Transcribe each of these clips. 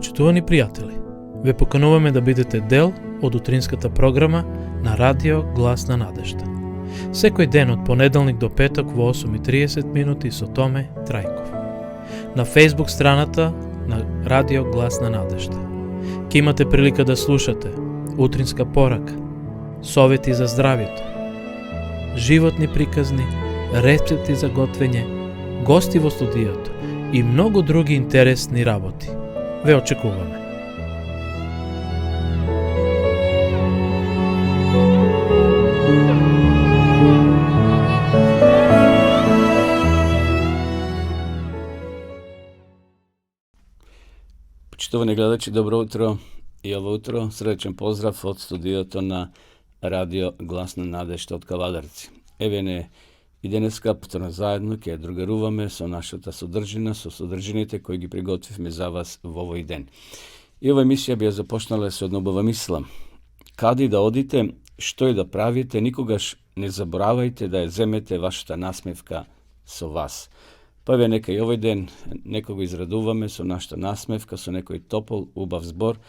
Почитувани пријатели, ве покануваме да бидете дел од утринската програма на Радио Глас на надежда. Секој ден од понеделник до петок во 8:30 минути со Томе Трајков. На Facebook страната на Радио Глас на надежда. Ке имате прилика да слушате утринска порака, совети за здравјето, животни приказни, рецепти за готвење, гости во студиото и многу други интересни работи. Ве очекуваме. Почитувани гледачи, добро утро и ово утро срдечен поздрав од студиото на Радио Глас на надежда од Кавадарци. Еве не и денеска повторно заедно ќе другаруваме со нашата содржина, со содржините кои ги приготвивме за вас во овој ден. И ова емисија би ја започнала со една убава мисла. Каде да одите, што и да правите, никогаш не заборавајте да ја земете вашата насмевка со вас. Па еве нека и овој ден некого израдуваме со нашата насмевка, со некој топол, убав збор,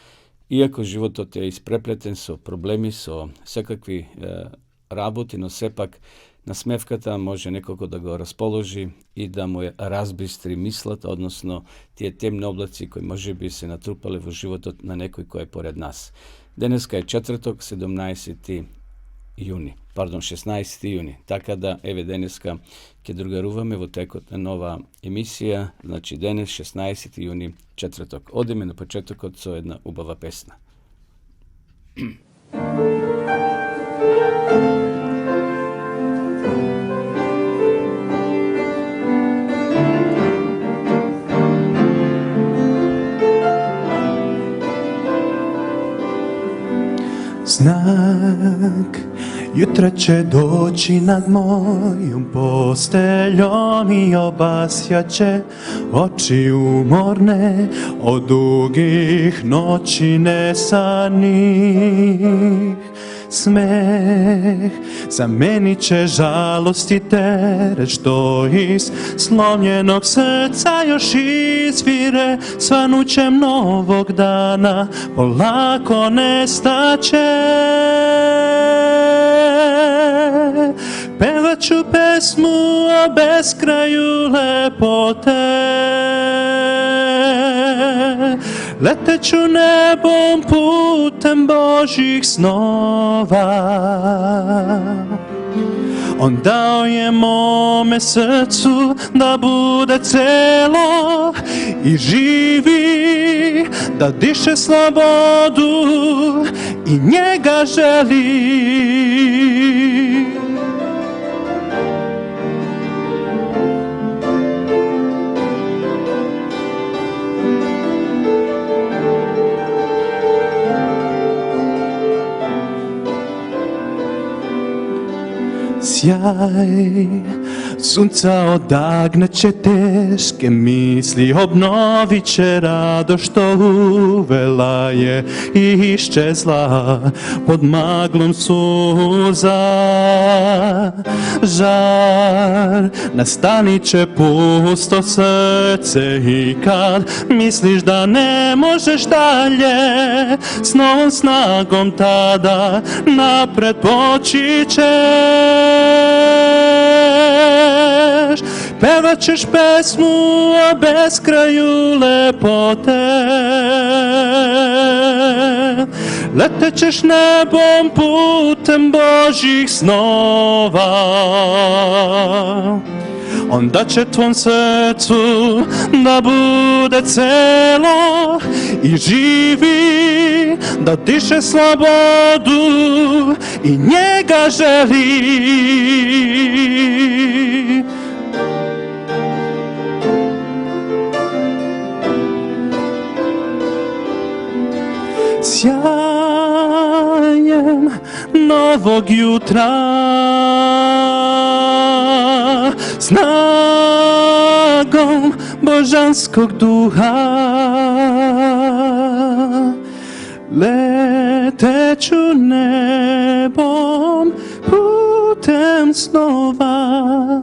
иако животот е испреплетен со проблеми, со секакви работи, но сепак насмевката може некако да го расположи и да му ја разбистри мислата, односно тие темни облаци кои може би се натрупале во животот на некој кој е поред нас. Денеска е четврток, 16 јуни. Така да, еве денеска ќе другаруваме во текот на нова емисија, значи денес 16 јуни, четврток. Одиме на почетокот со една убава песна. Знак, jutro će doći nad mojom posteljom i obasjaće oči umorne od dugih noći nesanih. Smeh zamenit će žalost i teret što iz slomljenog srca još izvire. Svanućem novog dana polako nestaće. Pevat ću pesmu o beskraju lepote. Leteću nebom putem Božjih snova. On dao je mome srcu da bude celo i živi, da diše slobodu i njega želi. Sjaj sunca odagneće teške misli, obnovit će rado što uvela je i iščezla pod maglom suza. Žar nastanit će pusto srce i kad misliš da ne možeš dalje, s novom snagom tada napred poći ćeš. Pevat ćeš pesmu o beskraju lepote. Letećeš nebom putem Božjih snova. Onda će tvom srcu da bude celo i živi, da diše slobodu i njega želi. Sjajem novog jutra, snagom božanskog duha, leteću nebom putem snova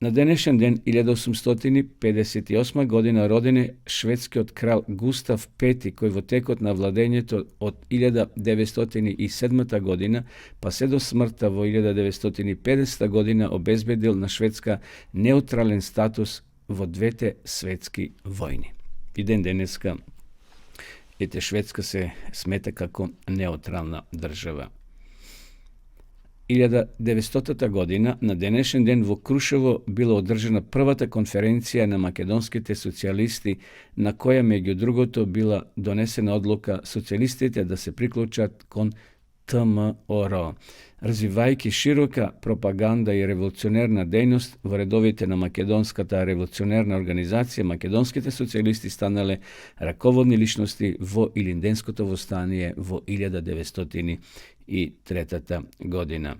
Na današnji den 1858 godina roden je švedski kralj Gustav V, koji vo tekot na vladenjeto od 1907. godina pa sve do smrta vo 1950. godina obezbedil na Švedska neutralen status vo dvete svetski vojni. I den deneska Švedska se smeta kako neutralna država. 1900. godina na današnji den vo Kruševo bila održana prvata konferencija na makedonskite socijalisti, na koja među drugoto bila donesena odluka socijalistite da se priključat kon TMOR. Razvivajki široka propaganda i revolucionerna dejnost vo redovite na makedonskata revolucionerna organizacija, makedonskite socijalisti stanale rakovodni ličnosti vo Ilindenskotovo stanije vo 1903. godina.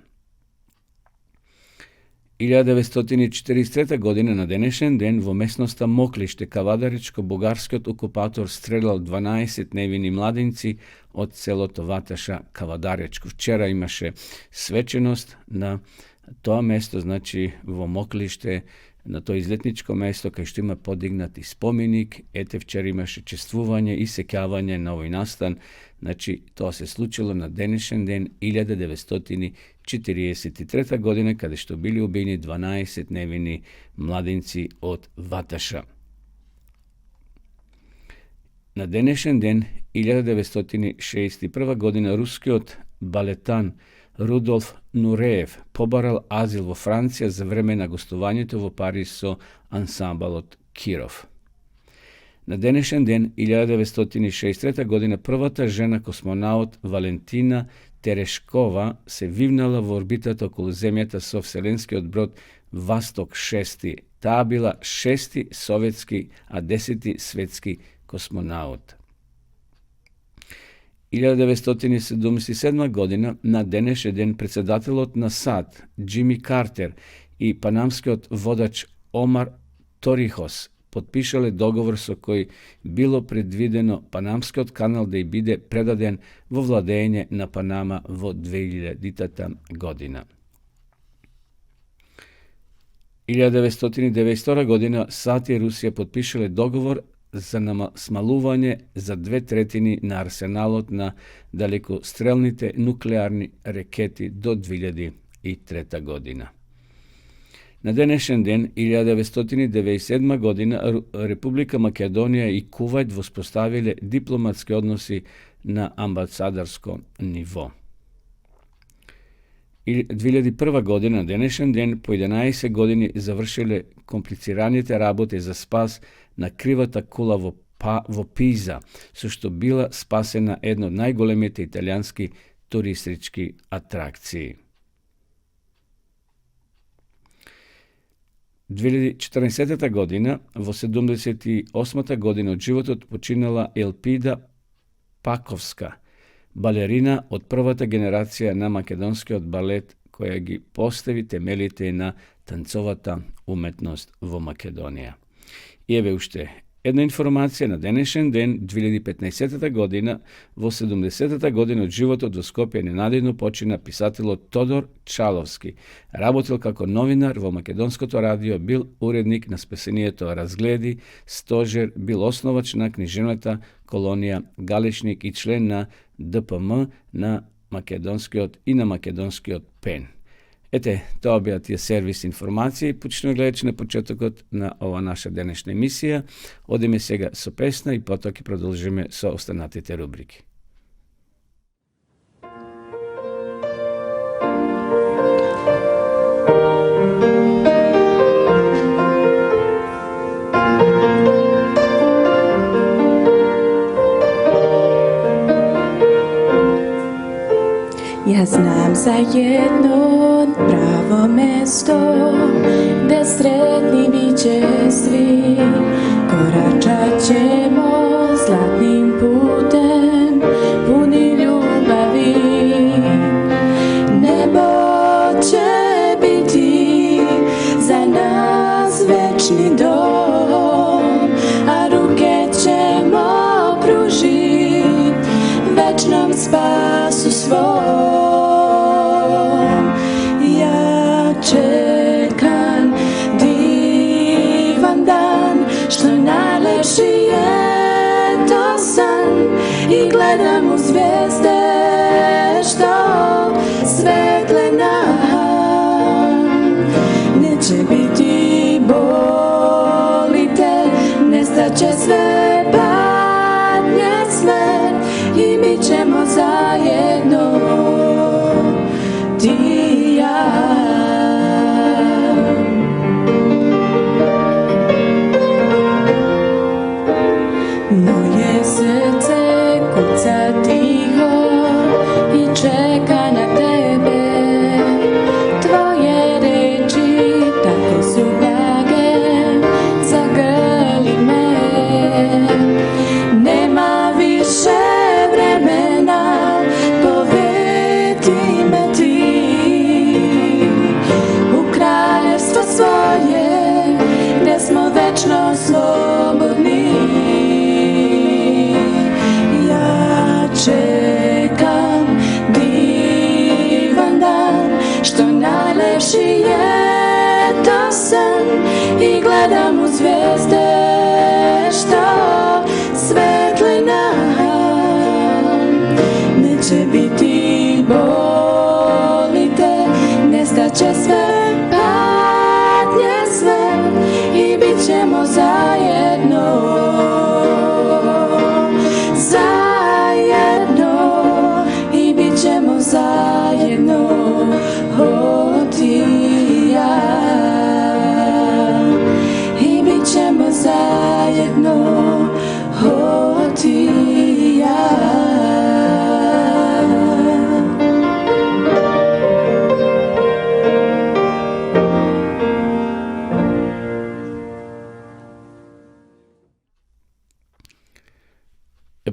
1943. godine na današnji den vo mesnosta Moklište Kavadarečko-bugarski okupator strelal 12 nevini mladinci od celoto Vataša Kavadarečko. Včera imaše svečanost na to mesto, znači vo Moklište, na to izletničko mesto, kaj što ima podignati spomenik. Včera imaše čestvuvanje i sekavanje na ovoj nastan. Znači, to se slučilo na današnji den 1943. godine, kada što bili ubijeni 12 nevini mladinci od Vataša. Na današnji den 1961. godina ruski baletan Rudolf Nurejev pobaral azil vo Francija za vremena gostovanjeta vo Pariso ansambal od Kirov. Na današnji den 1963. godina prvata žena kosmonaut Valentina Tereškova se vivnala v orbitat okolo Zemljata so vselenski odbrod Vostok 6. Ta bila 6. sovjetski, a 10. svetski kosmonaut. 1977. godina na današnji den predsjedatelot na SAD Jimmy Carter i panamski vodač Omar Torrijos potpišale dogovor so koji bilo predvideno panamski kanal da i bide predaden vo vladenje na Panama vo 2000. godina. 1990. godina SAD i Rusija potpišale dogovor za smaluvanje za 2/3 na arsenalot na dalekostrelnite nuklearni reketi do 2003. godina. Na današnji den 1997. godina Republika Makedonija i Kuvajt uspostavile diplomatske odnosi na ambasadarskom nivo. 2001. godina na današnji den po 11 godini završile kompliciranite rabote za spas na krivata kula vo Pisa, so što bila spasena jedna od najgolemite italijanski turistički atrakciji. 2014. godina, vo 78. godina od života počinala Elpida Pakovska, balerina od prvata generacija na makedonski balet koja gi postavi temeljite na tancovata umetnost vo Makedonija. I evo ušte jedna informacija na današnji den 2015. godina, vo 70. godina od života do Skopja nenadejno počina pisatelj Todor Čalovski. Rabotil kako novinar vo makedonsko radio, bil urednik na spesenijeto Razgledi, stožer, bil osnovač na književnata kolonija Galešnik i člen na DPM na makedonski PEN. To objat je servis informacije. Počnemo gledati na početak na ova naša današnja emisija. Odeme sega so pesna i potok продолжиме со останатите рубрики. Ja znam za jedno pravo mesto gde sretni biće svi, koračat ćemo zlatnim putem puni ljubavi. Nebo će biti za nas večni dom, a ruke ćemo pružit večnom spasu svom. Čekam i gledam u zvijezde što svetle nam. Neće biti boli te, nestaće sve patnje sve i mi ćemo zajedno ti i ja. Moje srce kuca tiho i čeka na tebe. Tvoje reči tako su blage, zagrli me. Nema više vremena, povedi me ti u kraljevstvo svoje, gdje smo večno slobodni. Čekam divan dan, što najlepši je to san i gledam u zvijezde što svetle nam. Neće biti boli te, nestaće sve patnje sve i bit ćemo zajedno. Zajedno, o ti i ja, i bit ćemo zajedno, o ti i ja.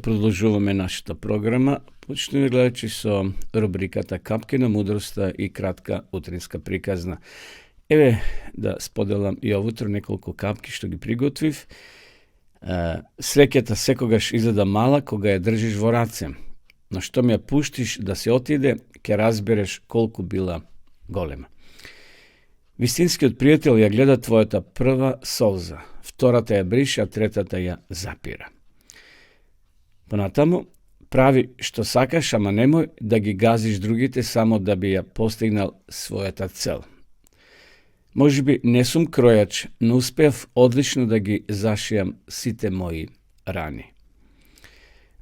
Продолжуваме нашата програма, почнуваме гледачи со рубриката Капки на мудроста и кратка утринска приказна. Еве да споделам и овутро неколку капки што ги приготвив. Среќата секогаш изгледа мала кога ја држиш во раце, но што ми ја пуштиш да се отиде, ќе разбереш колку била голема. Вистинскиот пријател ја гледа твојата прва солза, втората ја брише, а третата ја запира. Понатаму, прави што сакаш, ама немој да ги газиш другите само да би ја постигнал својата цел. Може би не сум кројач, но успеав одлично да ги зашијам сите мои рани.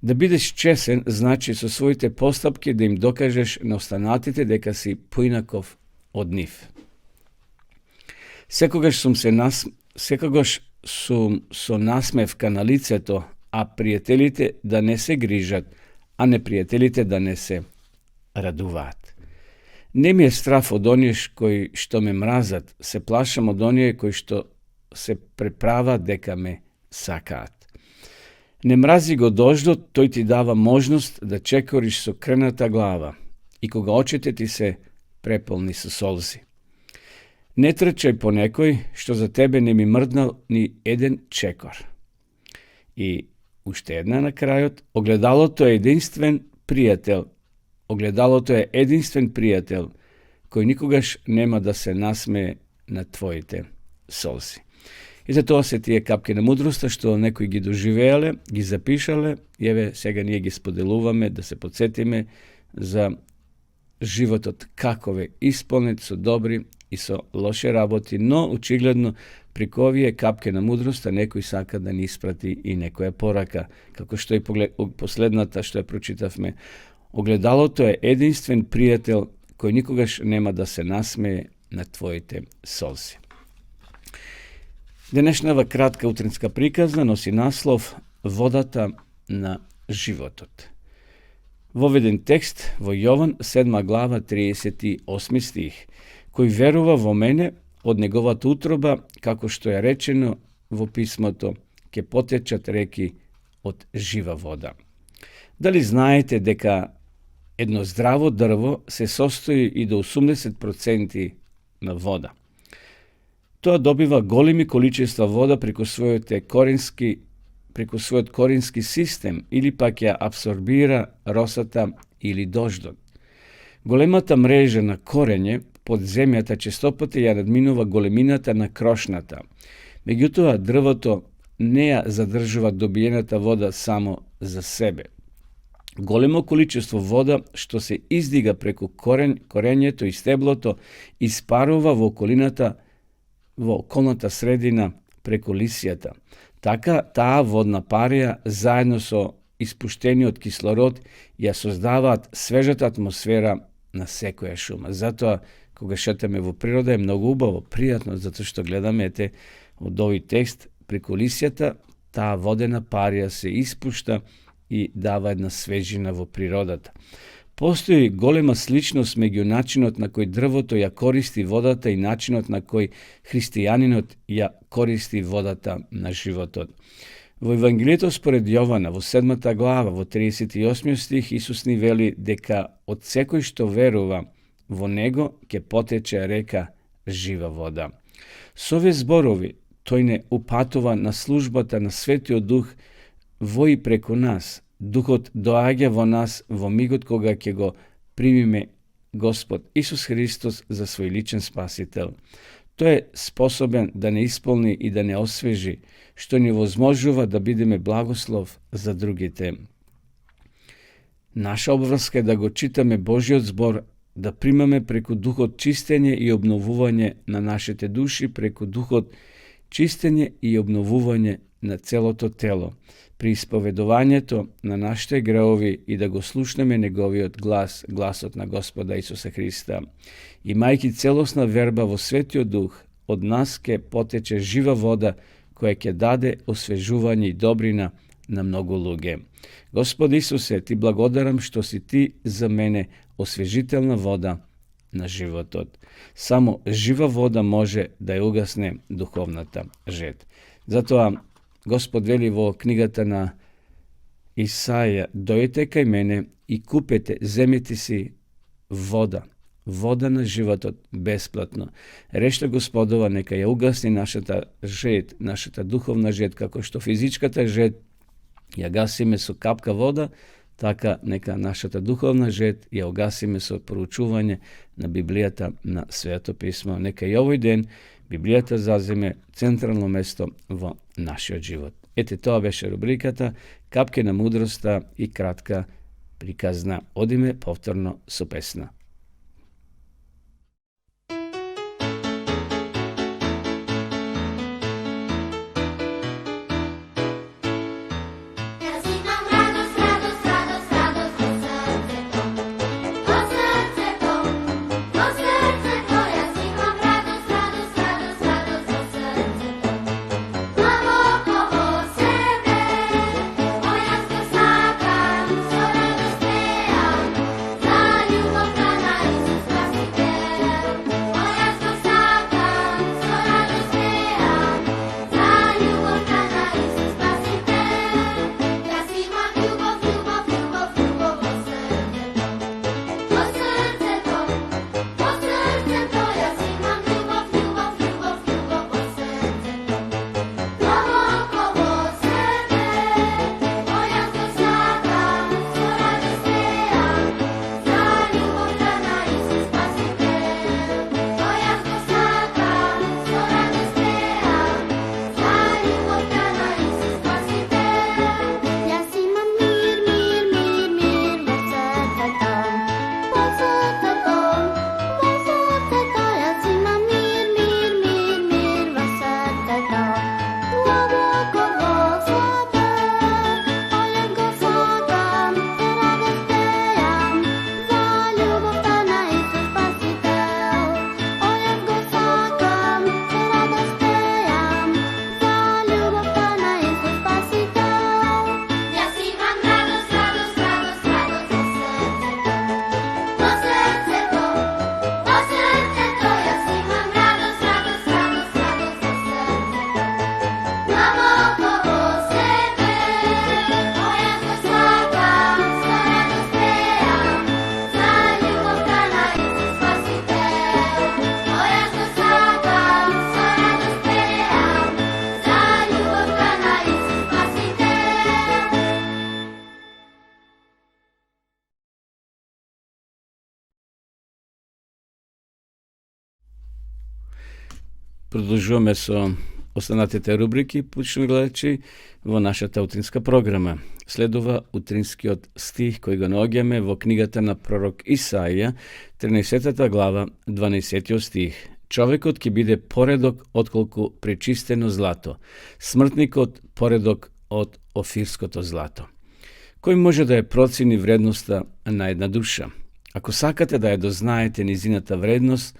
Да бидеш чесен, значи со своите постапки да им докажеш на останатите дека си поинаков од нив. Секогаш сум со насмевка на лицето, а пријателите да не се грижат, а непријателите да не се радуваат. Не ми е страф од оние кои што ме мразат, се плашам од оние кои што се преправа дека ме сакаат. Не мрази го дождот, тој ти дава можност да чекориш со крната глава и кога очите ти се преполни со солзи. Не трчај по некој што за тебе не ми мрднал ни еден чекор. И уште една на крајот, огледалото е единствен пријател. Огледалото е единствен пријател кој никогаш нема да се насмее на твоите солзи. И за тоа се тие капки на мудроста што некои ги доживеале, ги запишале, и еве сега ние ги споделуваме да се подсетиме за животот каков е исполнет со добри и со лоши работи, но очигледно преку овие капки на мудроста некој сака да ни испрати и некоја порака, како што и последната што ја прочитавме. Огледалото е единствен пријател кој никогаш нема да се насмее на твоите солзи. Денешнава кратка утринска приказна носи наслов Водата на животот. Воведен текст во Јован 7 глава 38 стих. Кој верува во мене, од неговата утроба, како што е речено во писмото, ќе потечат реки од жива вода. Дали знаете дека едно здраво дрво се состои и до 80% на вода? Тоа добива големи количества вода преку својот коренски систем или пак ја абсорбира росата или дождот. Големата мрежа на корење под земјата честопати ја надминува големината на крошната. Меѓутоа, дрвото не ја задржува добиената вода само за себе. Големо количество вода што се издига преку корењето и стеблото испарува во околната средина преку лисијата. Така таа водна парија заедно со испуштениот кислород ја создаваат свежата атмосфера на секоја шума. Затоа кога шетаме во природа е многу убаво, пријатно, затоа што гледаме од овој текст преку лисијата таа водена парија се испушта и дава една свежина во природата. Постои голема сличност меѓу начинот на кој дрвото ја користи водата и начинот на кој христијанинот ја користи водата на животот. Во Евангелието според Јована, во 7 глава, во 38 стих, Исус ни вели дека од секој што верува во Него ќе потече река жива вода. Со овие зборови, тој не упатува на службата на Светиот Дух во и преку нас. Духот доаѓа во нас во мигот кога ќе го примиме Господ Исус Христос за свој личен спасител. Тој е способен да не исполни и да не освежи, што ни возможува да бидеме благослов за другите. Наша обврска е да го читаме Божиот збор, да примаме преку Духот чистење и обновување на нашите души, преку Духот чистење и обновување на целото тело, при исповедувањето на нашите греови и да го слушнеме Неговиот глас, гласот на Господа Исуса Христа. Имајќи целосна верба во Светиот Дух, од нас ќе потече жива вода, која ќе даде освежување и добрина на многу луѓе. Господи Исусе, Ти благодарам што си Ти за мене освежителна вода на животот. Само жива вода може да ја угасне духовната жет. Затоа Господ вели во книгата на Исаја: дојдете кај мене и купете, земете си вода на животот бесплатно. Решта Господова нека ја угасни нашата жет, нашата духовна жет, како што физичката жет ја гасиме со капка вода, така нека нашата духовна жет ја угасиме со проучување на Библијата, на Свето писмо. Нека и овој ден Библијата заземе централно место во нашиот живот. Ете, тоа беше рубриката Капки на мудроста и кратка приказна. Одиме повторно со песна. Продолжуваме со Останатите рубрики почнем гледачи во нашата утринска програма. Следува утринскиот стих кој го наоѓаме во книгата на пророк Исаија, 13 глава, 12 стих. Човекот ќе биде поредок отколку пречистено злато, смртникот поредок од офирското злато. Кој може да ја процени вредноста на една душа? Ако сакате да ја дознаете низината вредност,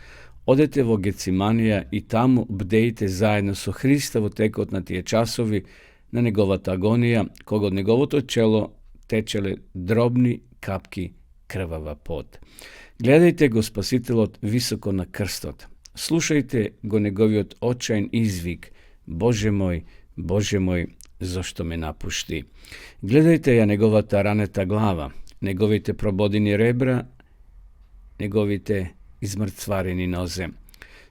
одете во Гециманија и таму бдеите заедно со Христа во текот на тие часови на неговата агонија, кога од неговото чело течеле дробни капки крвава пот. Гледајте го Спасителот високо на крстот. Слушајте го неговиот очаен извик: Боже мој, зошто ме напушти? Гледајте ја неговата ранета глава, неговите прободени ребра, неговите измрцварени нозе.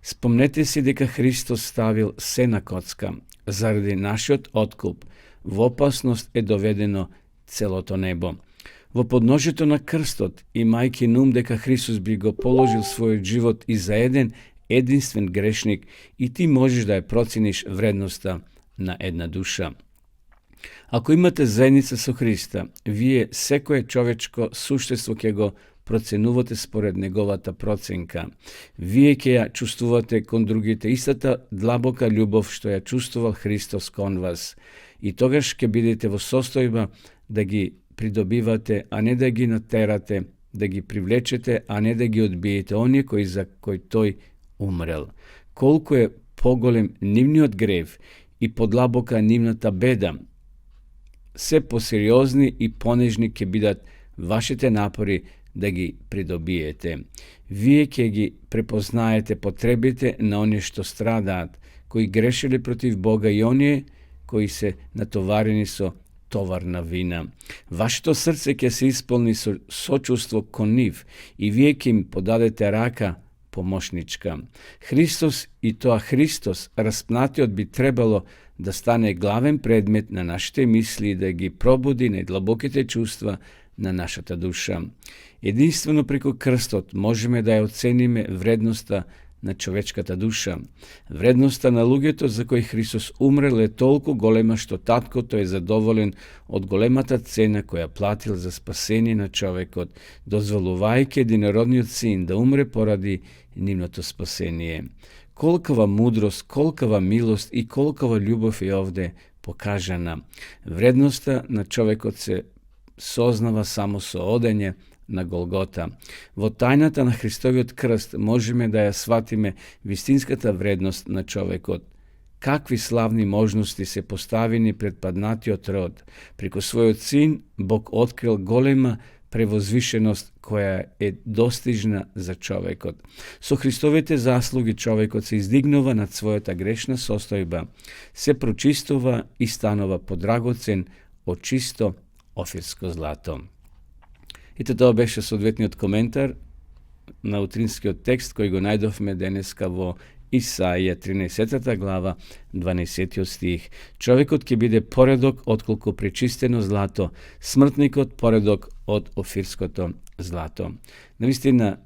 Спомнете си дека Христос ставил се на коцка. Заради нашиот откуп во опасност е доведено целото небо. Во подножјето на крстот, имајќи на ум дека Христос би го положил својот живот и за еден единствен грешник, и ти можеш да ја процениш вредноста на една душа. Ако имате заедница со Христа, вие секое човечко суштество ќе го проценувате според неговата проценка. Вие ќе ја чувствувате кон другите истата длабока љубов што ја чувствувал Христос кон вас. И тогаш ќе бидете во состојба да ги придобивате, а не да ги натерате, да ги привлечете, а не да ги одбиете, оние кои за кој тој умрел. Колку е поголем нивниот грев и подлабока нивната беда, се посериозни и понежни ќе бидат вашите напори да ги придобиете. Вие ќе ги препознаете потребите на оние што страдаат, кои грешили против Бога и оние кои се натоварени со товар на вина. Вашето срце ќе се исполни со сочувство кон нив и вие ќе им подадете рака помошничка. Христос, и тоа Христос, распнатиот, би требало да стане главен предмет на нашите мисли и да ги пробуди најдлабоките чувства на нашата душа. Единствено преку крстот можеме да ја оцениме вредноста на човечката душа. Вредноста на луѓето за кои Христос умрел е толку голема што таткото е задоволен од големата цена која платил за спасение на човекот, дозволувајќи единородниот син да умре поради нивното спасение. Колкава мудрост, колкава милост и колкава љубов е овде покажана. Вредноста на човекот се сознава само со одење на Голгота. Во тајната на Христовиот крст можеме да ја сватиме вистинската вредност на човекот. Какви славни можности се поставени пред паднатиот род. Преку својот син Бог открил голема превозвишеност која е достижна за човекот. Со Христовите заслуги човекот се издигнува над својата грешна состојба, се прочистува и станува подрагоцен од чисто офирско злато. Ите тоа беше соодветниот коментар на утринскиот текст кој го најдовме денеска во Исаија 13 глава 12 стих. Човекот ќе биде поредок отколку пречистено злато, смртникот поредок од офирското злато. Навистина,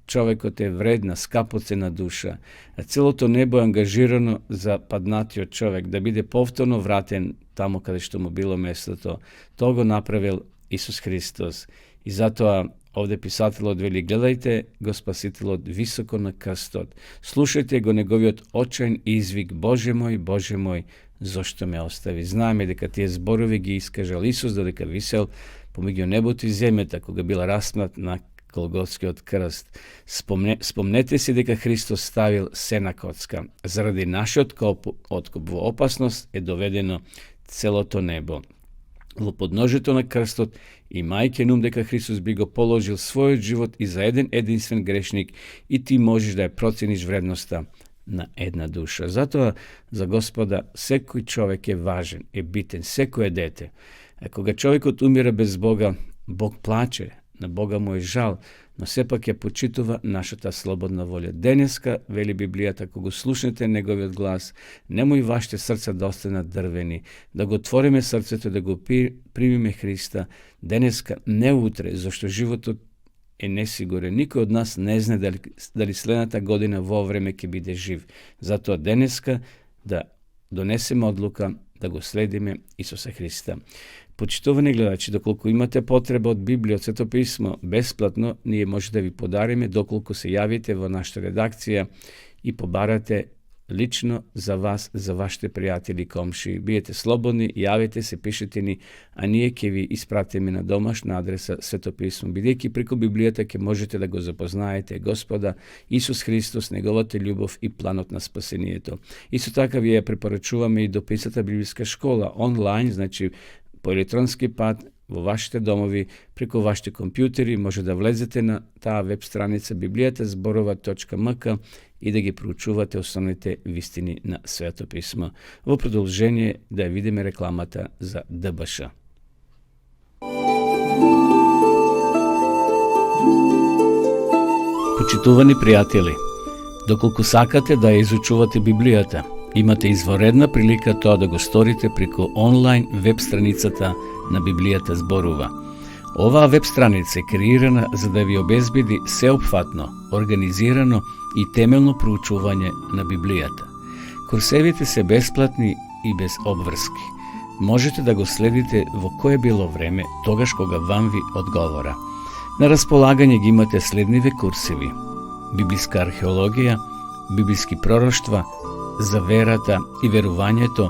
човекот е вредна, скапоцена душа. Целото небо е ангажирано за паднатиот човек да биде повторно вратен таму каде што му било местото. Тоа го направил Исус Христос. И затоа овде писателот вели: гледајте го Спасителот високо на крстот. Слушајте го неговиот очаен извик: Боже мој, зошто ме остави? Знаеме дека тие зборови ги искажал Исус додека висел помеѓу небото и земјата, кога бил распнат на Голготскиот крст. Спомнете си дека Христос ставил се на коцка. Заради нашиот откуп во опасност е доведено целото небо. Во подножјето на крстот, имајќи на ум дека Христос би го положил својот живот и за еден единствен грешник, и ти можеш да ја процениш вредноста на една душа. Затоа за Господа секој човек е важен, е битен, секој е дете. А кога човекот умира без Бога, Бог плаче, на Бога му е жал, но сепак ја почитува нашата слободна волја. Денеска, вели Библијата, кога слушнете неговиот глас, немој вашите срца да останат дрвени, да го отвориме срцето, да го примиме Христа денеска, не утре, зашто животот е несигурен. Никој од нас не знае дали следната година во време ќе биде жив. Затоа денеска да донесеме одлука да го следиме Исуса Христа. Почитувани гледачи, доколку имате потреба од Библија, од Свето писмо, бесплатно, ние може да ви подариме доколку се јавите во нашата редакција и побарате лично за вас, за вашите пријатели и комши. Биете слободни, јавите се, пишете ни, а ние ќе ви испратиме на домашна адреса Свето писмо. Бидејќи преку Библијата ќе можете да го запознаете Господа Исус Христос, неговата љубов и планот на спасението. Исто така ви ја препорачуваме и дописата библиска школа онлайн, значи по електронски пат, во вашите домови, преку вашите компјутери, може да влезете на таа веб страница bibliјатазборува.mk и да ги проучувате основните вистини на Свето писмо. Во продолжение да ја видиме рекламата за ДБШ. Почитувани пријатели, доколку сакате да ја изучувате Библијата, имате изворедна прилика тоа да го сторите преку онлайн веб страницата на Библијата зборува. Оваа веб страница е креирана за да ви обезбеди сеопфатно, организирано и темелно проучување на Библијата. Курсевите се бесплатни и без обврски. Можете да го следите во кое било време, тогаш кога вам ви одговора. На располагање ги имате следниве курсеви: библиска археологија, библиски пророштва, за верата и верувањето,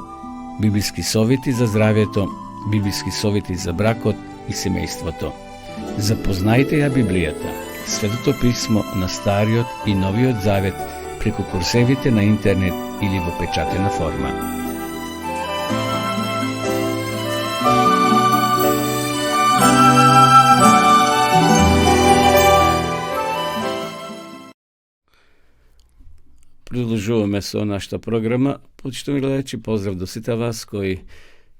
библиски совети за здравјето, библиски совети за бракот и семејството. Запознајте ја Библијата, Светото писмо на Стариот и Новиот Завет преку курсевите на интернет или во печатена форма. Продолжуваме со нашата програма. Почитувани гледачи, поздрав до сите вас кои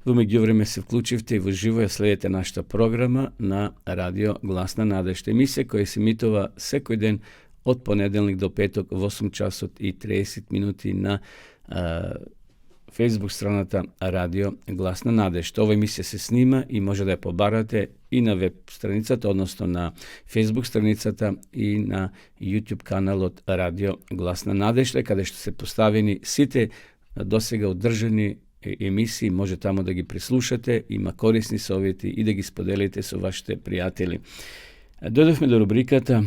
во меѓувреме се вклучивте и во живо ја следите нашата програма на Радио Глас на надежда. Емисија која се емитува секој ден од понеделник до петок во 8 часот и 30 минути на Facebook страната Радио Глас на надежда. Ова емисија се снима и може да ја побарате и на веб страницата, односно на Facebook страницата и на YouTube каналот Радио Глас на надежда, каде што се поставени сите досега одржани емисии, може тамо да ги прислушате, има корисни совети и да ги споделите со вашите пријатели. Дојдовме до рубриката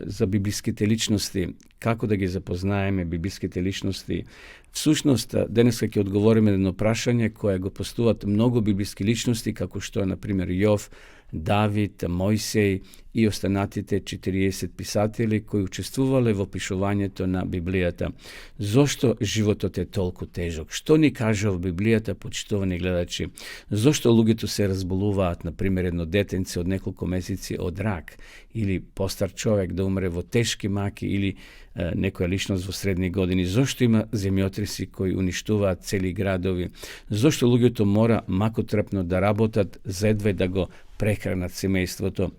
за библиските личности, како да ги запознаеме библиските личности. Всушност, денеска ќе одговориме на едно прашање кое го постуваат многу библиски личности, како што е, например, Јов, Давид, Мојсеј и останатите 40 писатели кои учествувале во пишувањето на Библијата. Зошто животот е толку тежок? Што ни кажа во Библијата, почитувани гледачи? Зошто луѓето се разболуваат, например, едно детенце од неколку месеци од рак, или постар човек да умре во тешки маки, или некоја личност во средни години? Зошто има земјотреси кои уништуваат цели градови? Зошто луѓето мора макотрпно да работат за едва да го прехранат семејството?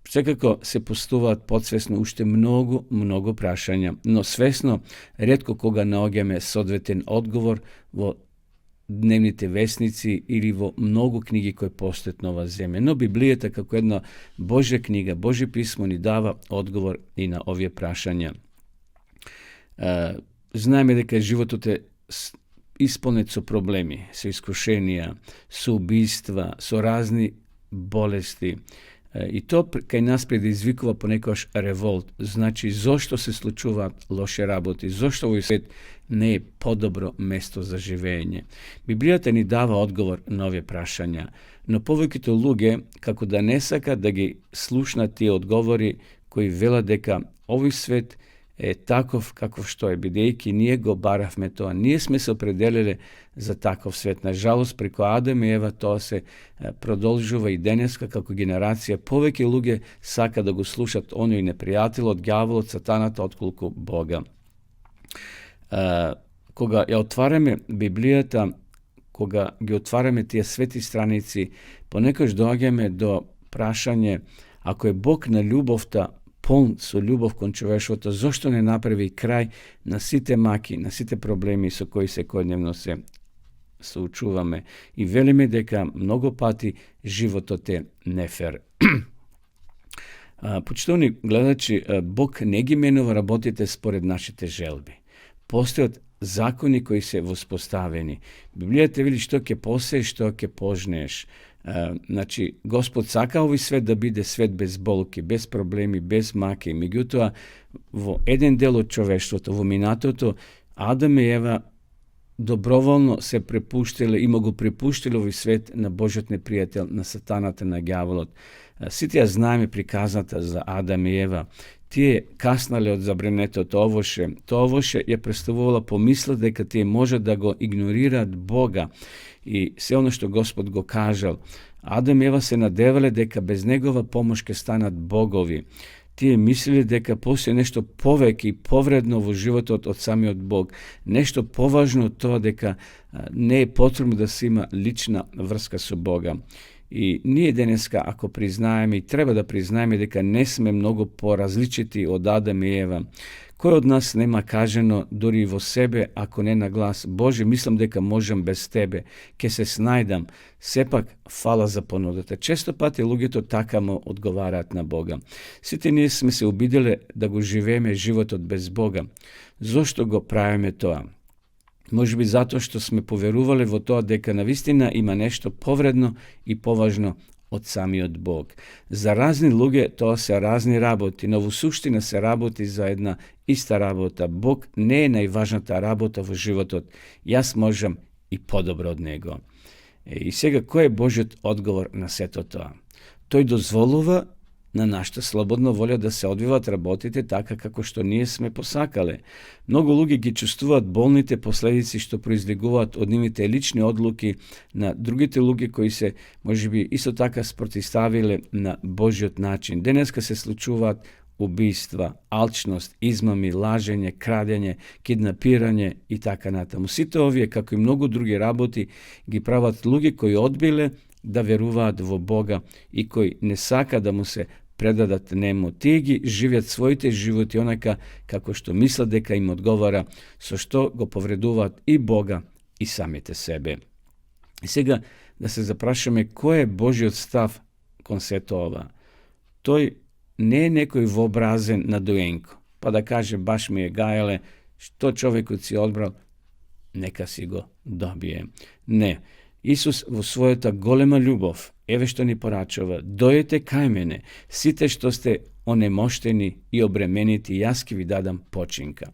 Секако се постуваат подсвесно уште многу прашања, но свесно ретко кога наоѓаме соодветен одговор во дневните весници или во многу книги кои постојат на оваа земја. Но Библијата како една Божја книга, Божје писмо ни дава одговор и на овие прашања. Знаеме дека животот е исполнет со проблеми, со искушенија, со убиства, со разни болести. И то кај нас предизвикува понекогаш револт. Значи, зошто се случуваат лоши работи? Зошто овој свет не е подобро место за живење? Библијата ни дава одговор на овие прашања, но повеќето луѓе, како да не сакат да ги слушнат тие одговори кои велат дека овој свет е таков каков што е, бидејќи ние го баравме тоа. Ние сме се определиле за таков свет. На жалост, преку Адам и Ева тоа се продолжува и денеска како генерација. Повеќе луѓе сака да го слушат оној непријател од ѓаволот, сатаната, отколку Бога. Кога ја отвараме Библијата, кога ги отвараме тие свети страници, понекогаш доаѓаме до прашање, ако е Бог на љубовта, полн со љубов кон човештвото, зошто не направи крај на сите маки, на сите проблеми со кои секојдневно се соучуваме, и велиме дека многу пати животот е нефер. Почитувани гледачи, Бог не ги менува работите според нашите желби. Постојат zakoni koji se uspostaveni. Biblija te vidi što ke poseješ, što ke požneš. Znači, Gospod saka ovi svet da bide svet bez bolki, bez problemi, bez make. Međutim, vo jedan del od čoveštva, vo minatoto, Adam i Eva dobrovoljno se prepuštili i mogu prepuštili ovaj svet na Božjot neprijatelj, na satanata, na djavolot. Svi tija znajme prikaznata za Adam i Eva. Tije kasnali od zabreneto to ovoše je predstavovala pomisla deka tije može da go ignorirat Boga i sve ono što Gospod go kažal. Adam i Eva se nadevale deka bez njegova pomoške stanat bogovi. Tije mislili deka postoji nešto poveki i povredno u životu od sami od Bog. Nešto považno to deka ne je potrebno da se ima lična vrska su Boga. I nije deneska ako priznajem i treba da priznajem deka ne sme mnogo porazličiti od Adam i Eva. Koji od nas nema kaženo duri vo sebe ako ne na glas Bože, mislim deka možem bez tebe, ke se snajdam, sepak fala za ponudete. Često pati lugi to takamo odgovarat na Boga. Svi ti nije sme se ubidile da go živeme život od bez Boga. Zašto go pravime to? Može biti zato što smo poveruvali vo to deka navistina ima nešto povredno i považno od sami od Bog. Za razni luge to se razni raboti, no u suština se raboti za jedna ista rabota. Bog ne je najvažna ta rabota u životu. Jas možem i podobro od njega. I svega, koji je Božji odgovor na sve to? To je dozvolova na našta slobodno volja da se odvivat rabotite taka kako što nije sme posakale. Mnogo lugi gi čustovat bolnite posledici što proizviguvat od njimite lične odluki na drugite lugi koji se može bi isto taka sprotistavile na Božjot način. Deneska se slučuvat ubijstva, alčnost, izmami, laženje, kradenje, kidnapiranje i taka natamu. Svi to ovije, kako i mnogo drugi raboti, gi pravat lugi koji odbile da veruvat vo Boga i koji ne saka da mu se predadat nemu. Tigi živjet svojite životi onaka kako što misle deka im odgovara, so što go povreduvat i Boga i samite sebe. I сега da se zaprašame ko je Božji odstav kon sve to ova. To ne je nekoj vobrazen na dojenko, pa da kaže baš mi je gajale, što čovjeku si odbral, neka si go dobije. Ne. Isus vo svojota golema ljubov, evo što ni poračava, dojete kaj mene, site što ste onemošteni i obremeniti, jaski vi dadam počinka.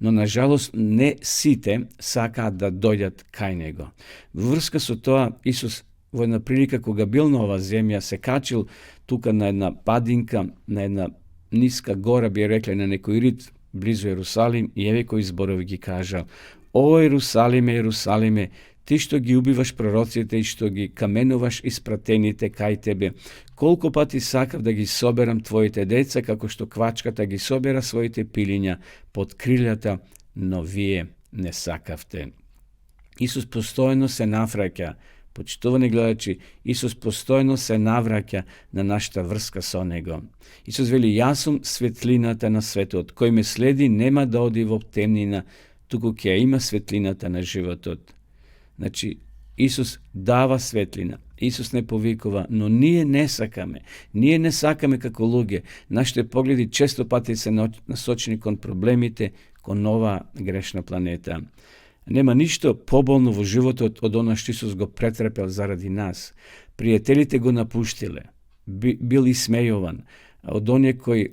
No, nažalost, ne site saka da dojat kaj nego. Vrska su toa, Isus vo jedna prilika koga bil na ova zemlja se kačil tuka na jedna padinka, na jedna niska gora, bi je rekla, na nekoj rit blizu Jerusalim i evo koji zborovi gi kažal, o Jerusalime, Jerusalime, ti što gi ubivaš prorocite i što gi kamenovaš ispratenite kaj tebe, koliko pa ti sakav da gi soberam tvojite deca, kako što kvačkata gi sobera svojite pilinja pod kriljata, no vije ne sakavte. Isus postojno se navraća, počtovani gledači, Isus postojno se navraća na našta vrska s onego. Isus veli, ja sam svetlinata na svetu, od koji me sledi nema da odi v temnina, tuku kja ima svetlinata na životot. Znači, Isus dava svetlina, Isus ne povikova, no nije ne sakame kako luge. Našte pogledi često pati se nasočeni kon problemite, kon nova grešna planeta. Nema ništa pobolno u životu od ono što Isus go pretrpel zaradi nas. Prijateljite go napuštile, bili smejovan, od onih koji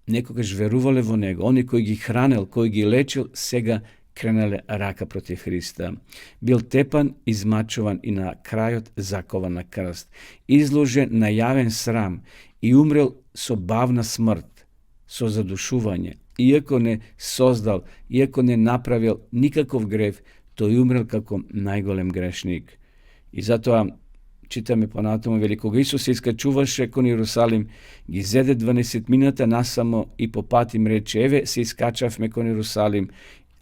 nekoga žveruvale vo nego, oni koji gi hranil, koji gi lečil, sega krenele raka protiv Hrista. Bil tepan, izmačovan i na krajot zakovan na krst. Izložen na javen sram i umrel so bavna smrt, so zadušuvanje. Iako ne sozdal, iako ne napravil nikakov grev, to je umrel kako najgolem grešnik. I zato čitame po natomu velikoga Isusa iskačuvaše kon Jerusalim, gi zede 12 minuta nasamo i po patim reče, eve se iskačavme kon Jerusalim,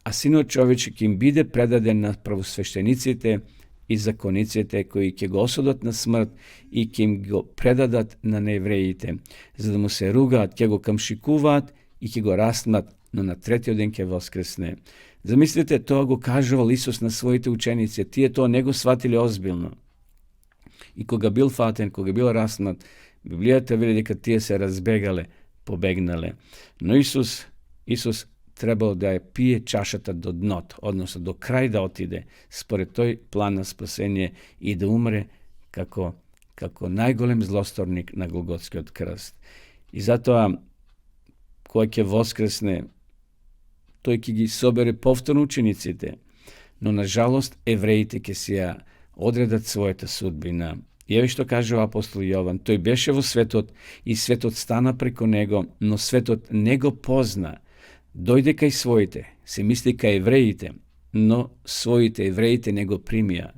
a sino čovječi kim bide predaden na pravosveštenicite i zakonicite koji ke go osudot na smrt i kim go predadat na nevrejite, za da mu se rugat, ke go kamšikuvat i ke go rastmat, no na tretji den ke voskresne. Zamislite, to go kažoval Isus na svojite učenice, tije to nego shvatili ozbiljno. I koga bil faten, koga bil rastmat, Biblija te veli deka tije se razbegale, pobegnale. No Isus trebao da je pije čašata do dnot, odnosno do kraj da otide, spored toj plana spasenje i da umre kako najgolem zlostornik na Golgotski od krst. I zato kojke voskresne, той ќе ги собере повторно учениците, но на жалост евреите ќе се одредат својата судбина. И еве што каже апостол Јован, тој беше во светот и светот стана преко него, но светот не го позна. Дојде кај своите, се мисли кај евреите, но своите евреите не го примија.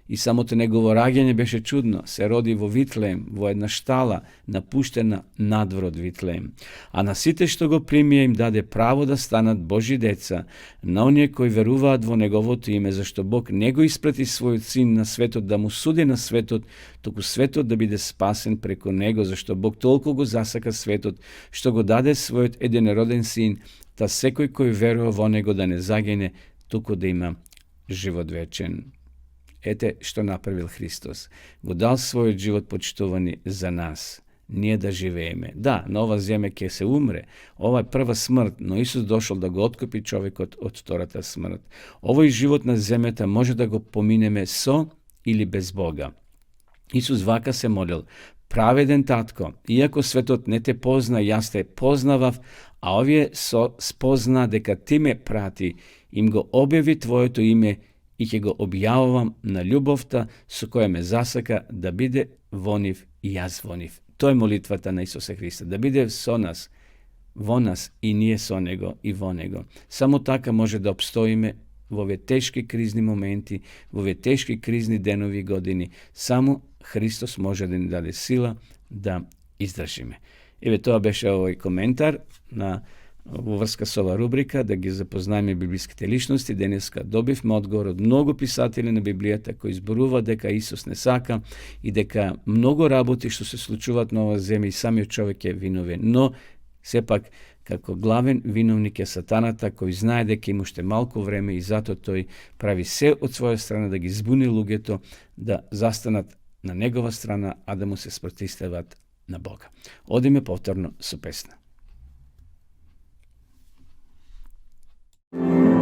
И самото негово раѓање беше чудно, се роди во Витлеем, во една штала, напуштена надвор од Витлеем. А на сите што го примија им даде право да станат Божи деца, на оние кои веруваат во неговото име, зашто Бог не го испрати својот син на светот да му суди на светот, туку светот да биде спасен преко него, зашто Бог толку го засака светот, што го даде својот единороден син, та секој кој верува во него да не загине, туку да има живот вечен. Ете што направил Христос. Го дал својот живот, почитувани, за нас. Ние да живееме. Да, на ова земја ќе се умре. Ова е прва смрт, но Исус дошол да го откупи човекот од втората смрт. Овој живот на земјата може да го поминеме со или без Бога. Исус вака се молил: праведен татко, иако светот не те позна, јас те познавав, а овие спозна дека ти ме прати, им го објави твоето име и ќе го објавувам на љубовта со која ме засака да биде во нив и јас во нив. Тоа е молитвата на Исуса Христа, да биде со нас, во нас и ние со него и во него. Само така може да обстоиме во овие тешки кризни моменти, во овие тешки кризни денови и години. Само Христос може да ни даде сила да издржиме. Еве тоа беше овој коментар во врска со ова рубрика, да ги запознаеме библиските личности. Денеска добивме одговор од многу писатели на Библијата кои зборува дека Исус не сака и дека многу работи што се случуваат на оваа земја и самиот човек е виновен. Но сепак како главен виновник е сатаната, кој знае дека има уште малку време и затоа тој прави се од своја страна да ги збуни луѓето да застанат на негова страна, а да му се спротивстават на Бога. Одиме повторно со песна. Love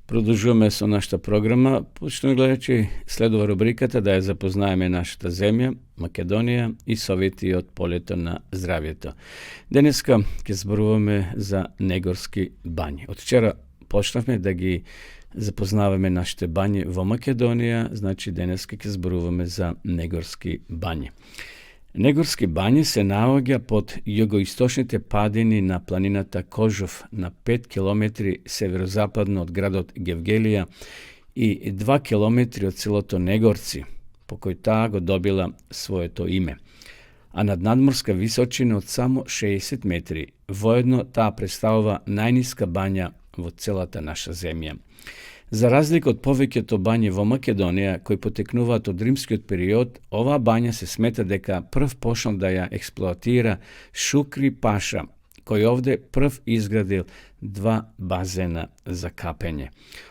Продолжуваме со нашата програма. Почнуваме гледајќи следува рубриката да ја запознаеме нашата земја, Македонија и совети од полето на здравието. Денеска ќе зборуваме за негорски бањи. Од вчера почнавме да ги запознаваме нашите бањи во Македонија, значи денеска ќе зборуваме за негорски бањи. Негорски бањи се наоѓа под југоисточните падини на планината Кожов на 5 км северозападно од градот Гевгелија и 2 км од селото Негорци, по кој таа го добила своето име. А над надморска височина од само 60 метри, воедно таа представува најниска бања во целата наша земја. За разлика од повеќето бањи во Македонија, кои потекнуваат од римскиот период, оваа бања се смета дека прв почнал да ја експлоатира Шукри Паша, кој овде прв изградил 2 базена за капење.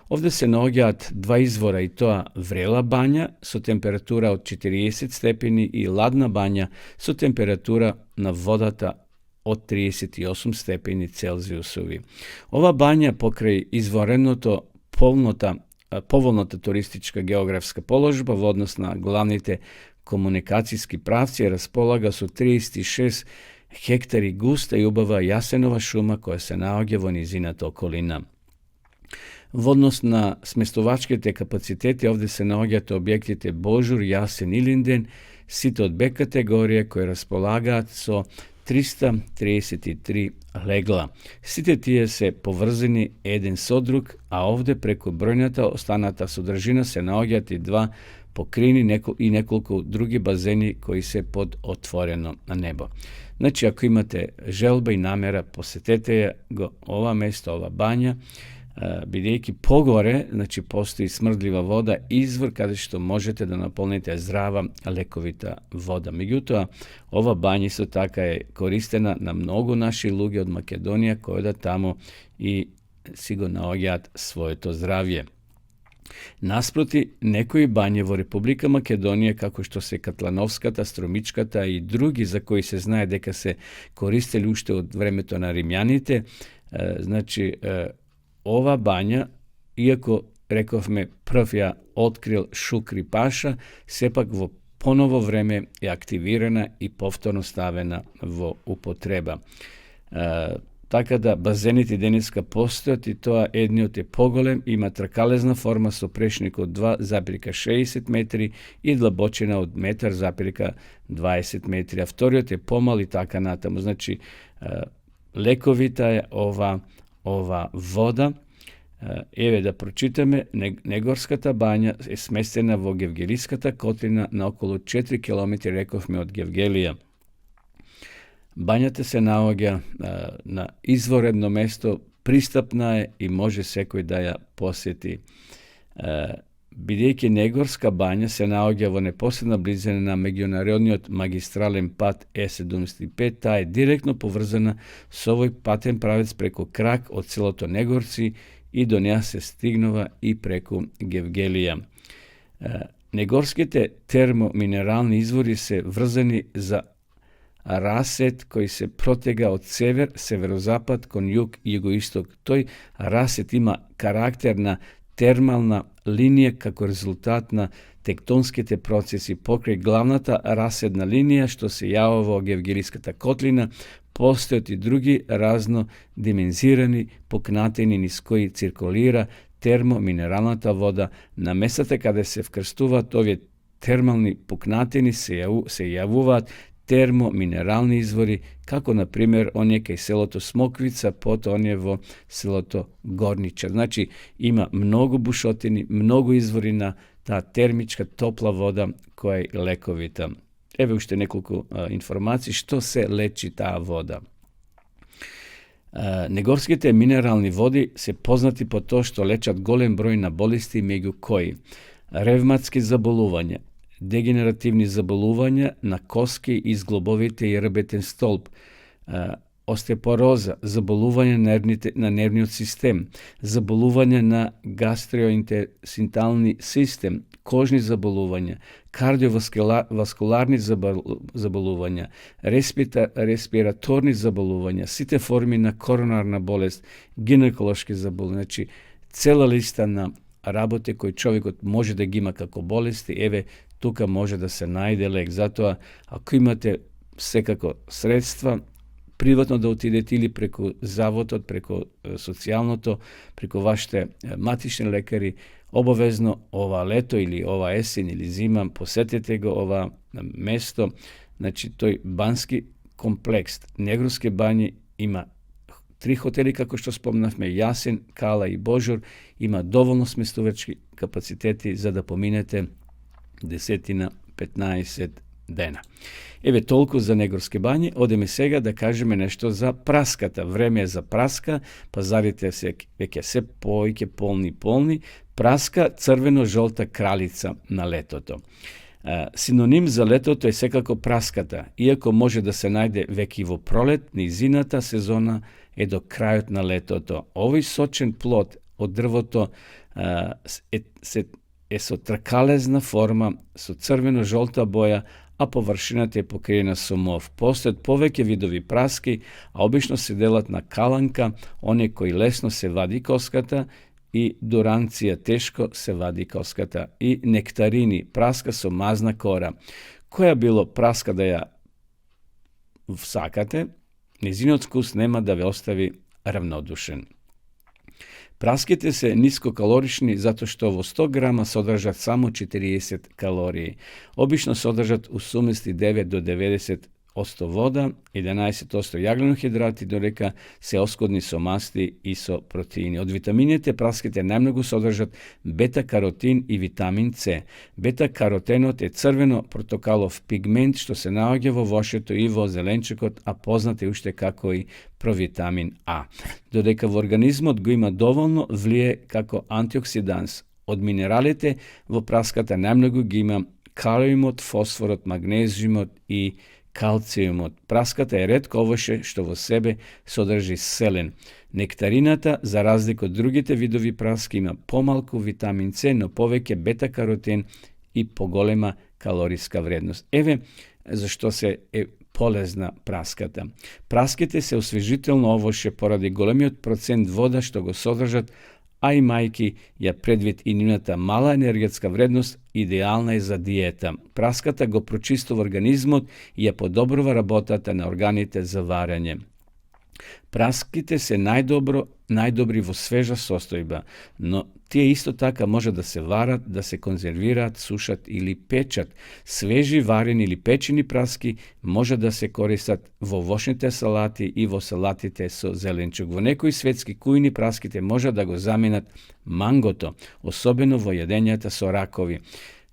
Овде се наоѓаат 2 извора, и тоа врела бања со температура од 40 степени и ладна бања со температура на водата од 38 степени Целзиусови. Ова бања покрај извореното поволната туристичка географска положба во однос на главните комуникацијски правци располага со 36 хектари густа и убава јасенова шума која се наоѓа во низината околина. Во однос на сместувачките капацитети овде се наоѓаат објектите Божур, Јасен и Линден, сите од Б категорија кои располагаат со 333 легла. Сите тие се поврзани еден со друг, а овде преку бројната останата содржина се наоѓаат и 2 покрини и неколку други базени кои се под отворено небо. Значи, ако имате желба и намера, посетете ја го ова место, ова бања, бидејќи погоре, значи, постои смрдлива вода, извор каде што можете да наполните здрава, лековита вода. Меѓутоа, ова бања исто така е користена на многу наши луѓе од Македонија кои одат таму и си го наоѓаат своето здравје. Наспроти, некои бањи во Република Македонија, како што се Катлановската, Струмичката и други за кои се знае дека се користели уште од времето на римјаните, значи, ова бања, иако рековме прв ја открил Шукри Паша, сепак во поново време е активирана и повторно ставена во употреба. Така да базените денеска постојат и тоа едниот е поголем, има тркалезна форма со прешник од 2,60 метри и длабочина од 1,20 метри, а вториот е помал и така натаму. Значи, лековита е ова вода. Еве да прочитаме, Негорската бања е сместена во Гевгелиската котлина на околу 4 км, рековме, од Гевгелија. Бањата се наоѓа на изворедно место, пристапна е и може секој да ја посети. Бидејќи Негорска бања се наоѓа во непосредна близина на меѓународниот магистрален пат Е75, таа е директно поврзана со овој патен правец преку Крак од селото Негорци и до неа се стигнува и преку Гевгелија. Негорските термоминерални извори се врзани за расет кој се протега од север, северозапад кон југ и југоисток. Тој расет има карактер на термална линија како резултат на тектонските процеси покрај главната раседна линија што се јава во Гевгелиската котлина. Постојат и други разно димензирани пукнатини низ кои циркулира термоминералната вода. На местата каде се вкрстуваат овие термални пукнатини се јавуваат термоминерални извори, како на пример оние кај селото Смоквица, потоа оние во селото Горничар. Значи, има многу бушотини, многу извори на ta termička topla voda koja je lekovita. Evo ušte nekoliko informacij što se leči ta voda. Negorskite mineralni vodi se poznati po to što lečat golem broj na bolesti među koji revmatski zaboluvanja, degenerativni zaboluvanja na koski i zglobovite i rbeten stolp, osteoporoza, zaboluvanja na nervni sistem, zaboluvanja na gastrointestinalni sistem, kožni zaboluvanja, kardiovaskularni zaboluvanja, respiratorni zaboluvanja, site formi na koronarna bolest, ginekološki zaboluvanja. Znači, cela lista na rabote koji čovjek može da ga ima kako bolesti, eve, tuka može da se najde lek. Zato, ako imate sekako sredstva, privatno da otidete ili preko zavoda, preko socijalno to, preko vaše matične lekari, obavezno ova leto ili ova jesen ili zima posetite ga ova mesto. Znači, to je banski kompleks. Negorske banje ima 3 hoteli, kako što spomenahme, Jasen, Kala i Božur, ima dovoljno smestovački kapaciteti za da pominete 10-15 dana. Evo toliko za Negorske banje. Odeme sega da kažeme nešto za praskata. Vreme je za praska, pazarite se, veke se pojke polni. Praska, crveno-žolta kraljica na letoto. Sinonim za letoto je sekako praskata, iako može da se najde vekivo proletni zinata sezona je do krajot na letoto. Ovaj sočen plod od drvoto su trkalezna forma, su crveno-žolta boja, a površina te je pokrivena somov. Postoje poveke vidovi praski, a obično se delat na kalanka, one koji lesno se vadi koskata, i durancija teško se vadi koskata. I nektarini, praska su mazna kora. Koja bilo praska da ja vsakate, njezin odskus nema da ve ostavi ravnodušen. Praskite se niskokalorični zato što ovo 100 grama sodržat samo 40 kalorije. Obično sodržat u sumesti 9 do 90% voda, 11% jaglenohidrati, do reka se oskodni so masti i so proteini. Od vitaminete praskite najmnogo sodržat beta-karotin i vitamin C. Beta-karotenot je crveno protokalov pigment što se nalazi vo vošetu i vo zelenčekot, a poznate ušte kako i provitamin A. Dodeka v organizmu go ima dovoljno vlije kako antioksidans. Od mineralite vo praskata najmnogo ga ima kaliumot, fosforot, magnezijumot i kalcijumot. Praskata je retko ovoše što vo sebe sodrži selen. Nektarinata, za razliku od drugite vidovi praski, ima pomalku vitamin C, no poveke beta-karoten i pogolema kalorijska vrednost. Eve, zašto se polezna praskata. Praskite se osvežitelno ovoše poradi golemiot procent voda što go sodržat, a i majki je predvid i njunata mala energetska vrednost idealna je za dijeta. Praskata go pročisto v organizmu i je podobrova rabotata na organite za varanje. Praskite se najdobri vo sveža sostojba, no tije isto taka može da se varat, da se konzervirat, sušat ili pečat. Sveži, varen ili pečeni praski može da se koristat vo vošnite salati i vo salatite so zelenčuk. Vo nekoj svetski kujni praskite može da go zamenat mangoto, osobeno vo jedenjata so rakovi.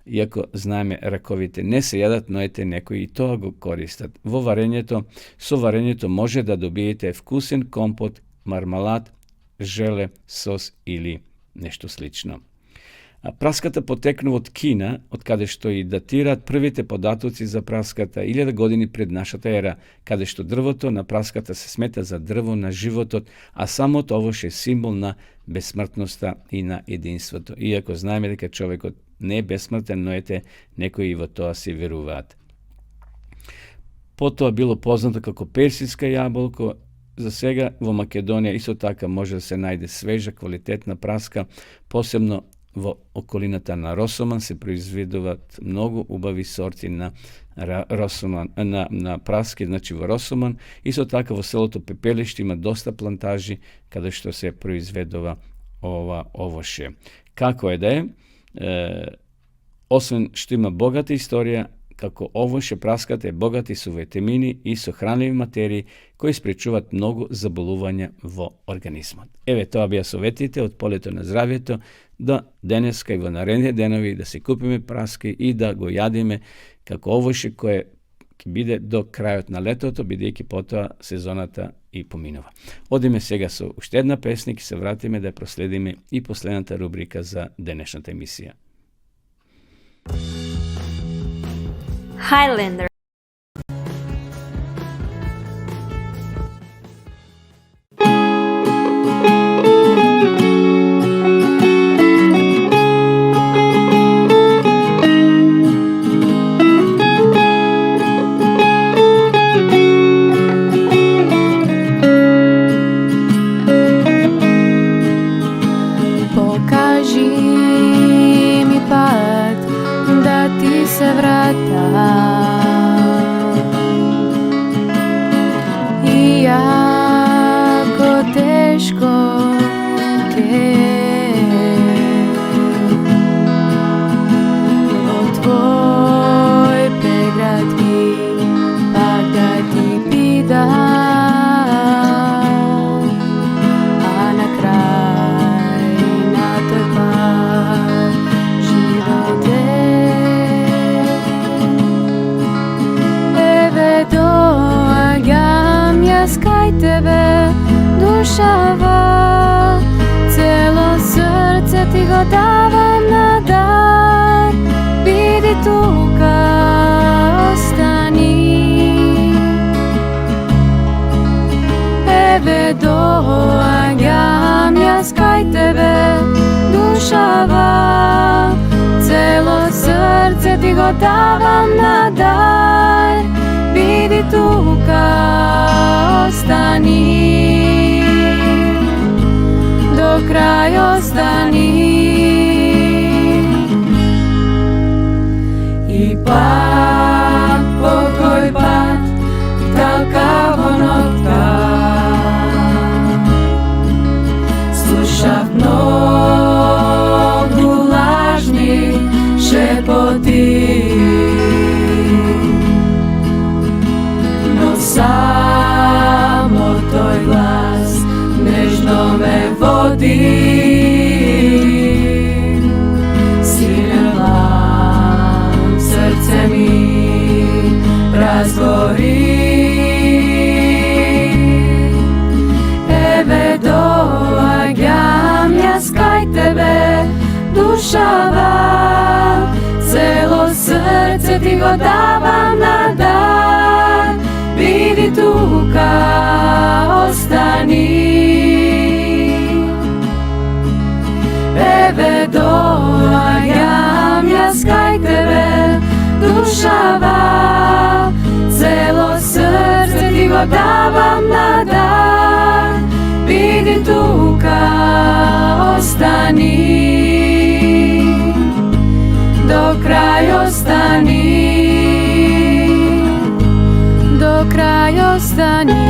Iako zname rakovite ne se jadat, no ete neko i to go koristat. Vo varenjeto može da dobijete vkusen kompot, marmalad, žele, sos ili nešto slično. Praskata poteknu od Kina, od kada što i datirat prvite podatoci za praskata 1000 godini pred našata era, kada što drvoto na praskata se smeta za drvo na životot, a samo to ovo je simbol na besmrtnosta i na jedinstvoto. Iako znajme da kad čovjek ne besmrten, no ete neko i vo to si veruvat. Potom je bilo poznato kako persijska jabolko. Za svega vo Makedonija isto taka može da se najde sveža, kvalitetna praska, posebno vo okolinata na Rosoman se proizvedovat mnogo ubavi sorti na Rosoman, na praske, znači vo Rosoman. Isto tako vo seloto Pepelišti ima dosta plantaži kada što se proizvedova ova ovoše. Kako je da je? Osim što ima bogata istorija, kako ovoše praskate bogati su vitamini i sohranljivi materiji koji sprečuvat mnogo zabолувanja во организмот. Еве тоа бија советите од полето на здравјето, да денеска и во наредните денови да се купиме праски и да го јадиме како овоше кое ќе биде до крајот на летото, бидејќи потоа сезоната и поминува. Одиме сега со уште една песна и се вратиме да проследиме и последната рубрика за денешната емисија. Highlander. Покажи ми пат да ти се вратам. Иако тешко ке во твој преградки пак да ти бидам, а на крај на тој пат животе еве доаѓам јас кај тебе, душава, цело срце ти го давам на дар, биди тука, остани. Еве доаѓам јас кај тебе, душава, цело срце ти го давам на дар, биди тука, остани. До крај остани. И пак по кој пат талкаво нотка слушав многу лажни шепоти, но само тој глас нежно ме води. Силен лам срце ми разгори. Еве доаѓам јас кај тебе, душава, цело срце ти го давам на дар, биди тука, остани. Еве доаѓам јас кај тебе, душава, цело срце ти го давам на дар, биди тука, остани. До крај остани. До крај остани.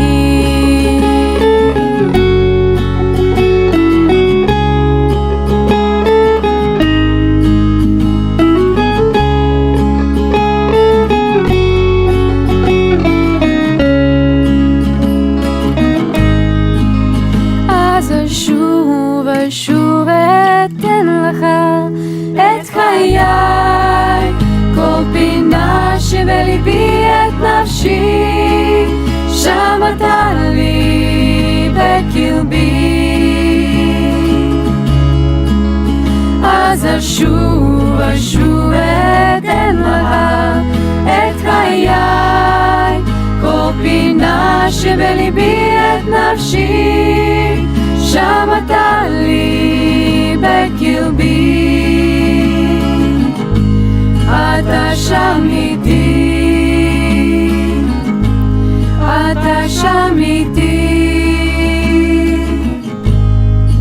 שוותן לך את חיי, כל פינה שבליבי את נפשי, שמעת לי בקרבי. אז אשוב אתן לך את חיי, כל פינה שבליבי את נפשי, שמעת לי בקרבי. אתה שם איתי, אתה שם איתי,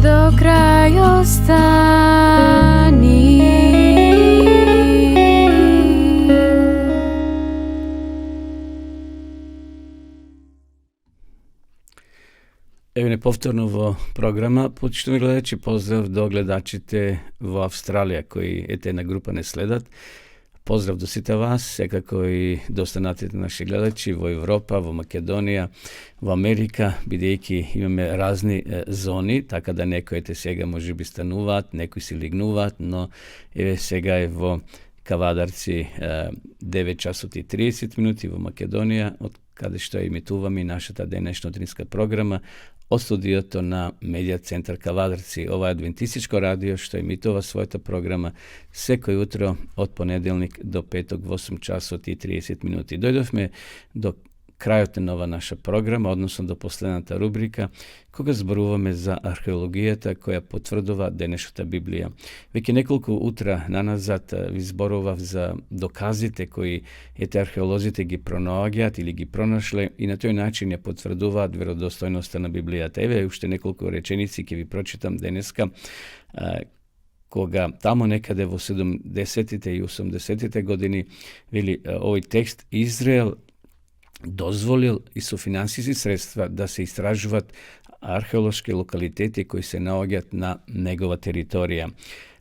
до крај остани. Еве неповторно во програма, почитувани гледачи, поздрав до гледачите во Австралија кои ете една група не следат. Pozdrav do sita vas, sekako i dostanate naši gledači v Evropa, v Makedonija, v Amerika, бидейки имаме разни зони, така да некоите сега може би стануваат, некои си лигнуваат, но сега е во Кавадарци 9 часот и 30 минути во Македонија, од каде што емитуваме нашата денешна утринска програма од студиото на Медиа центар Кавадарци. Ова е адвентистичко радио што емитува својата програма секој утро од понеделник до петок во 8 часот и 30 минути. Дојдовме до крајот на ова наша програма, односно до последната рубрика, кога зборуваме за археологијата која потврдува денешната Библија. Веќе неколку утра наназад ви зборував за доказите кои археолозите ги пронаоѓаат или ги пронашле и на тој начин ја потврдуваат веродостојноста на Библијата. Еве уште неколку реченици ќе ви прочитам денеска, кога тамо некаде во 70-тите и 80-тите години вели овој текст Израел дозволил и со финансиски средства да се истражуваат археолошки локалитети кои се наоѓаат на негова територија.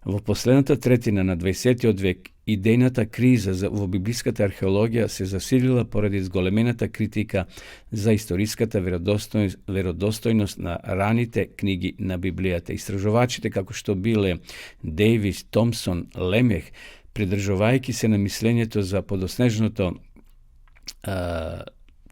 Во последната третина на 20-тиот век идејната криза во библиската археологија се засилила поради зголемената критика за историската веродостојност на раните книги на Библијата. Истражувачите како што биле Дейвис, Томсон, Лемех, придржувајќи се на мислењето за подоснежното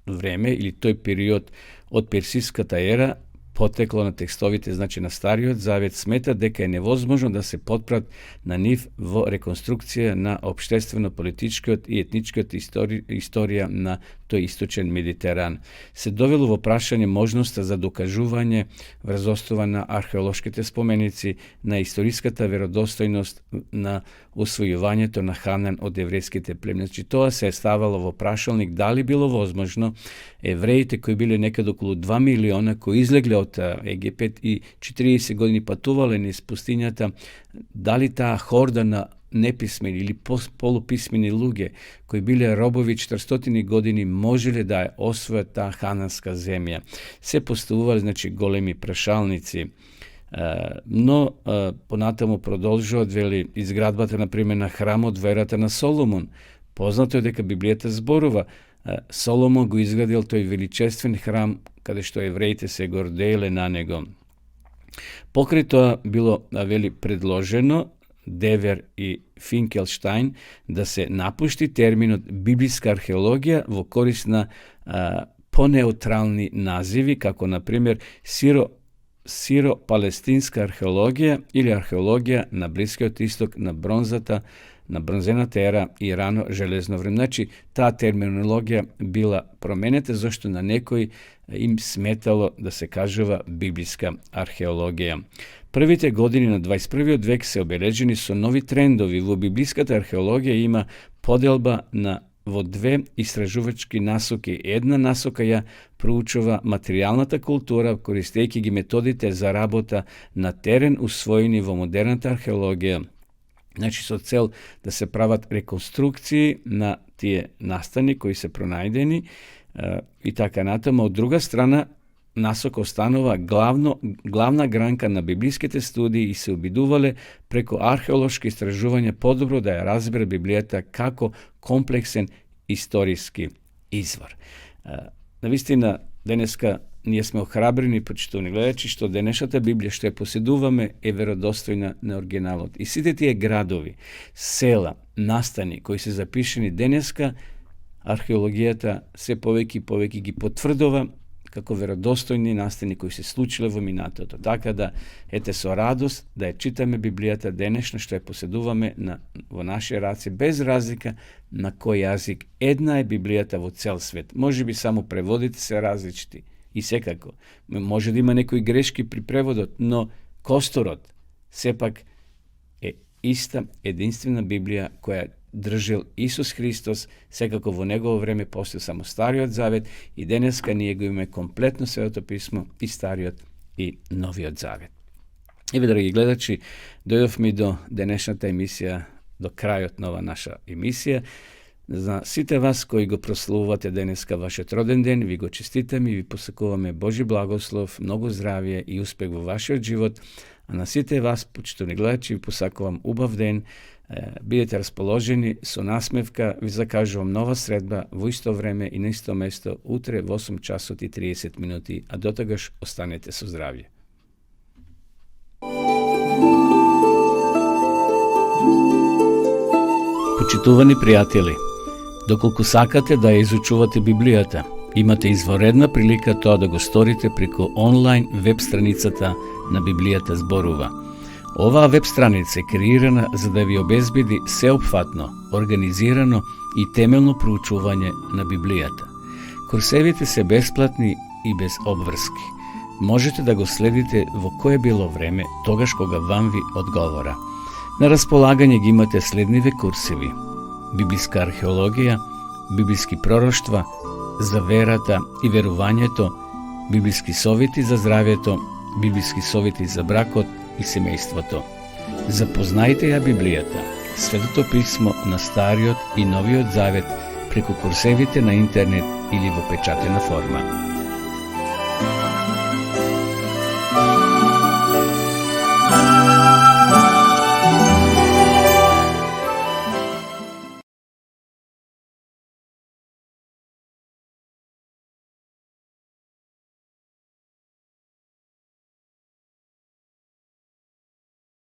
време или тој период од персиската ера, потекло на текстовите, значи на Стариот Завет, смета дека е невозможно да се потпрат на нив во реконструкција на општествено-политичкиот и етничкиот историја на тој источен Медитеран. Се довело во прашање можноста за докажување врз основа на археолошките споменици на историската веродостојност на усвојувањето на Ханан од еврејските племена. Тоа се е ставало во прашалник дали било возможно евреите кои биле некаде околу 2 милиона кои излегле од Египет и 40 години патувале низ пустињата, дали таа хорда на неписмени или полуписмени луѓе кои биле робови 400 години можеле да ја освојат таа хананска земја. Се поставувале, значи, големи прашалници. Но понатаму продолжуваат, вели, изградбата, например, на храмот во ерата на Соломон. Познато е дека Библијата зборува Соломон го изградил тој величествен храм каде што евреите се гордееле на него. Покрај тоа било, вели, предложено Девер и Финкелштајн да се напушти терминот библиска археологија во корист на понеутрални називи, како например сиро-палестинска археологија или археологија на Блискиот исток, на бронзената ера и рано железно време. Значи, таа терминологија била променета зашто на некој им сметало да се кажува библиска археологија. Првите години на 21. век се обележени со нови трендови. Во библиската археологија има поделба во две истражувачки насоки. Една насока ја проучува материјалната култура, користејќи ги методите за работа на терен усвоени во модерната археологија. Значи, со цел да се прават реконструкции на тие настани кои се пронајдени и така натаму. Од друга страна, насока останува главна гранка на библиските студии и се обидувале преку археолошки истражувања подобро да ја разбере Библијата како комплексен историски извор. Навистина, денеска ние сме охрабрени, почитувани гледачи, што денешната Библија што ја поседуваме е веродостојна на оригиналот. И сите тие градови, села, настани кои се запишени денеска, археологијата се повеќе и повеќе ги потврдува како веродостојни настани кои се случиле во минатото. Така да, ете со радост да ја читаме Библијата денешно што ја поседуваме во наши раце, без разлика на кој јазик. Една е Библијата во цел свет. Може би само преводите се различити. И секако, може да има некои грешки при преводот, но косторот сепак е иста, единствена Библија која држил Исус Христос, секако во негово време после само Стариот Завет и денеска ние го имаме комплетно Светото писмо и Стариот и Новиот Завет. Еве, драги гледачи, дојдовме до денешната емисија, до крајот на ова наша емисија. За сите вас кои го прославувате денеска вашиот роден ден, ви го честитаме и ви посакуваме Божи благослов, многу здравје и успех во вашиот живот, А на сите вас, почитувани гледачи, ви посакувам убав ден, бидете расположени, со насмевка ви закажувам нова средба во исто време и на исто место утре во 8 часот и 30 минути, а дотогаш останете со здравје. Почитувани пријатели, доколку сакате да ја изучувате Библијата, имате изворедна прилика тоа да го сторите преку онлайн веб страницата на Библијата зборува. Оваа веб страница е креирана за да ви обезбеди сеопфатно, организирано и темелно проучување на Библијата. Курсевите се бесплатни и без обврски. Можете да го следите во кое било време, тогаш кога вам ви одговора. На располагање ги имате следниве курсеви: библиска археологија, библиски пророштва, за верата и верувањето, библиски совети за здравјето, библиски совети за бракот и семејството. Запознајте ја Библијата, Светото писмо на Стариот и Новиот Завет преку курсевите на интернет или во печатена форма.